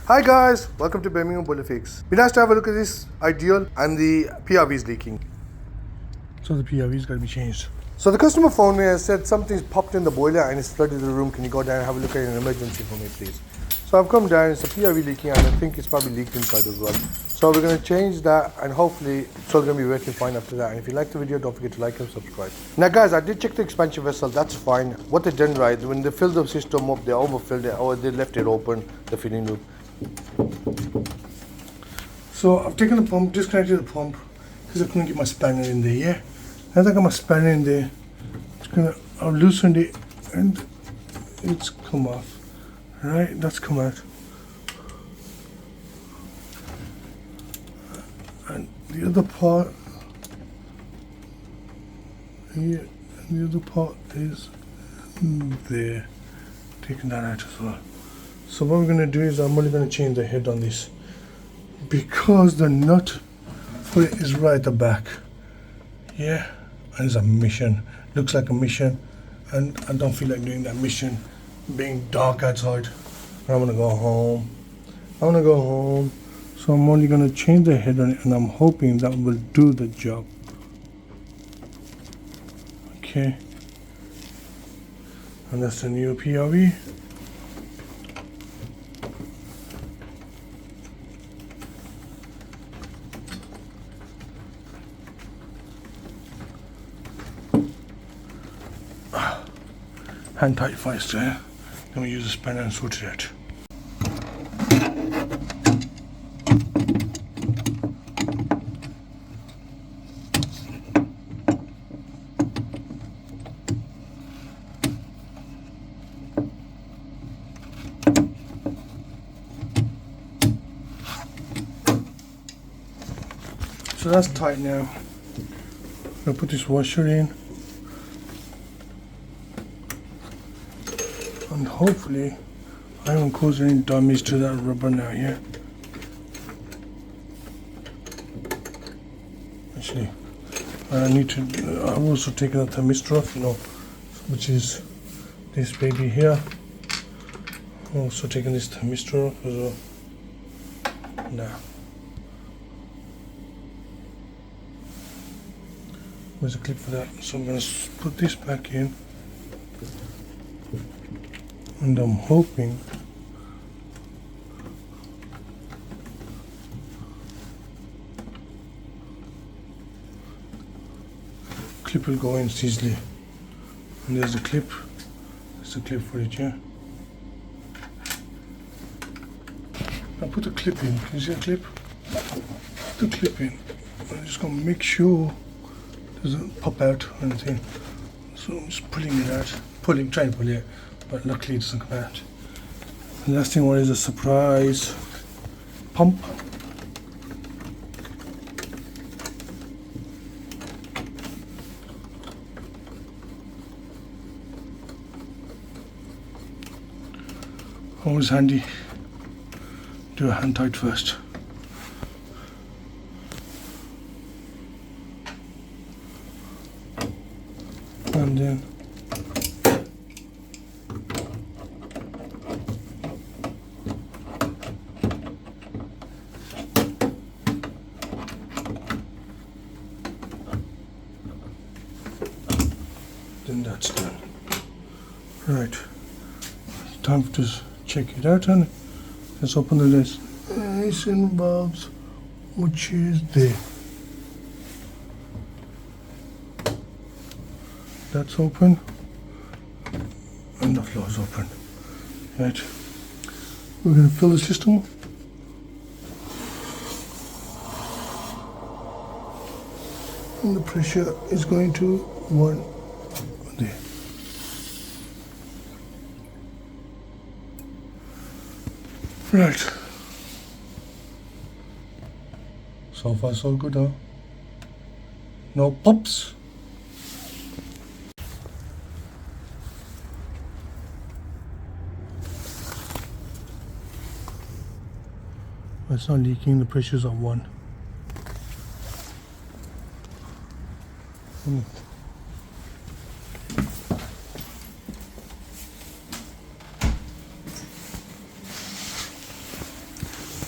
Hi guys, welcome to Birmingham Uk. We have to have a look at this ideal and the PRV is leaking. So the PRV's got to be changed. So the customer phoned me and said something's popped in the boiler and it's flooded the room. Can you go down and have a look at it in an emergency for me please? So I've come down, it's a PRV leaking and I think it's probably leaked inside as well. So we're going to change that and hopefully it's all going to be working fine after that. And if you like the video, don't forget to like and subscribe. Now guys, I did check the expansion vessel, that's fine. What they done right, when they filled the system up, they overfilled it or they left it open, the filling loop. So I've taken the pump, disconnected the pump because I couldn't get my spanner in there, yeah? Now that I got my spanner in there, I've loosened it and it's come off. Right, that's come out. And the other part here, and the other part is there. Taking that out as well. So what we're going to do is I'm only going to change the head on this because the nut for it is right at the back. Yeah, and it's a mission. Looks like a mission, and I don't feel like doing that mission being dark outside. I want to go home. So I'm only going to change the head on it, and I'm hoping that will do the job. Okay, and that's the new PRV. Hand tight first, then we use a spanner and sort it out. So that's tight now. I'm gonna put this washer in. And hopefully I haven't caused any damage to that rubber now, yeah? Actually, I've also taken a thermistor off, which is this baby here. I've also taken this thermistor off as well. Now, where's a clip for that? So I'm going to put this back in. And I'm hoping clip will go in easily. And there's a clip. There's a clip for it, yeah. Now put the clip in. Can you see the clip? Put the clip in. I'm just gonna make sure it doesn't pop out or anything. So I'm just pulling it out. Trying to pull it out. But luckily it doesn't come out. The last thing is a surprise pump. Always handy. Do a hand tight first. And then that's done. Right, time to check it out, and let's open the list. Nice and bulbs, which is there. That's open, and the floor is open. Right, we're going to fill the system. And the pressure is going to 1 there. Right. So far so good, huh? No pops. It's not leaking, the pressure's at 1.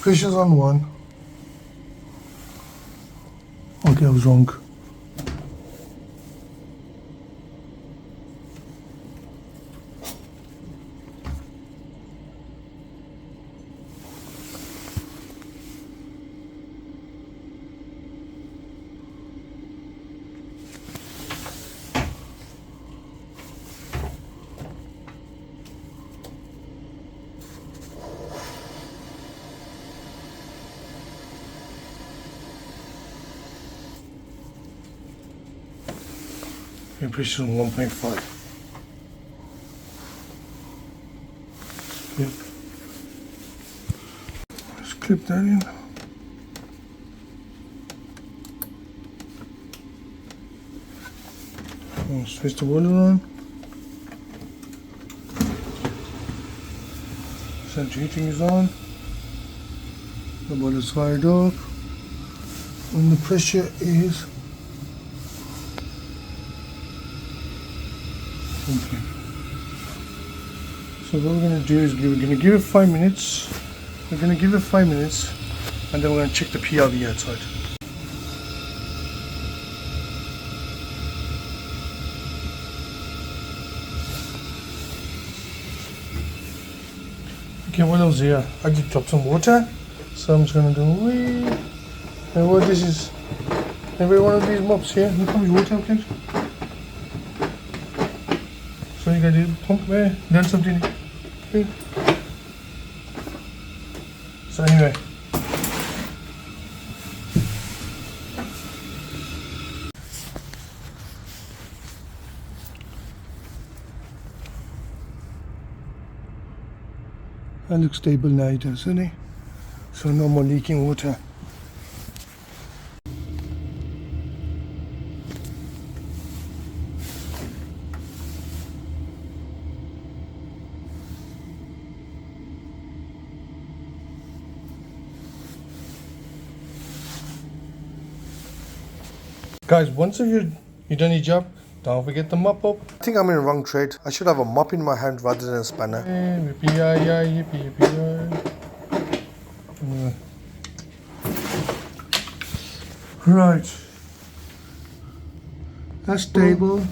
Pressure's on 1. Okay, I was wrong. Okay, pressure on 1.5. Yep. Let's clip that in. And switch the boiler on. Central heating is on. The boiler is fired up. And the pressure is okay. So what we're going to do is we're going to give it 5 minutes. We're going to give it 5 minutes and then we're going to check the PRV outside. Okay, what else here? I just dropped some water. So I'm just going to do wee. And what this is, every one of these mops here, look how much water I've got. So you gotta do pump there, then something. So anyway. That looks stable now, doesn't it? So no more leaking water. Guys, once you've done your job, don't forget to mop up. I think I'm in the wrong trade. I should have a mop in my hand rather than a spanner. Right. That's stable.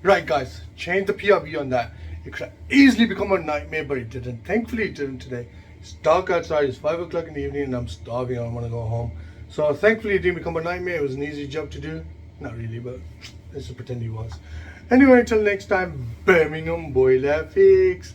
Right guys, change the PRV on that. It could have easily become a nightmare, but it didn't. Thankfully it didn't today. It's dark outside, it's 5 o'clock in the evening and I'm starving, I want to go home. So thankfully it didn't become a nightmare. It was an easy job to do. Not really, but let's just pretend it was. Anyway, until next time, Birmingham Boiler Fix.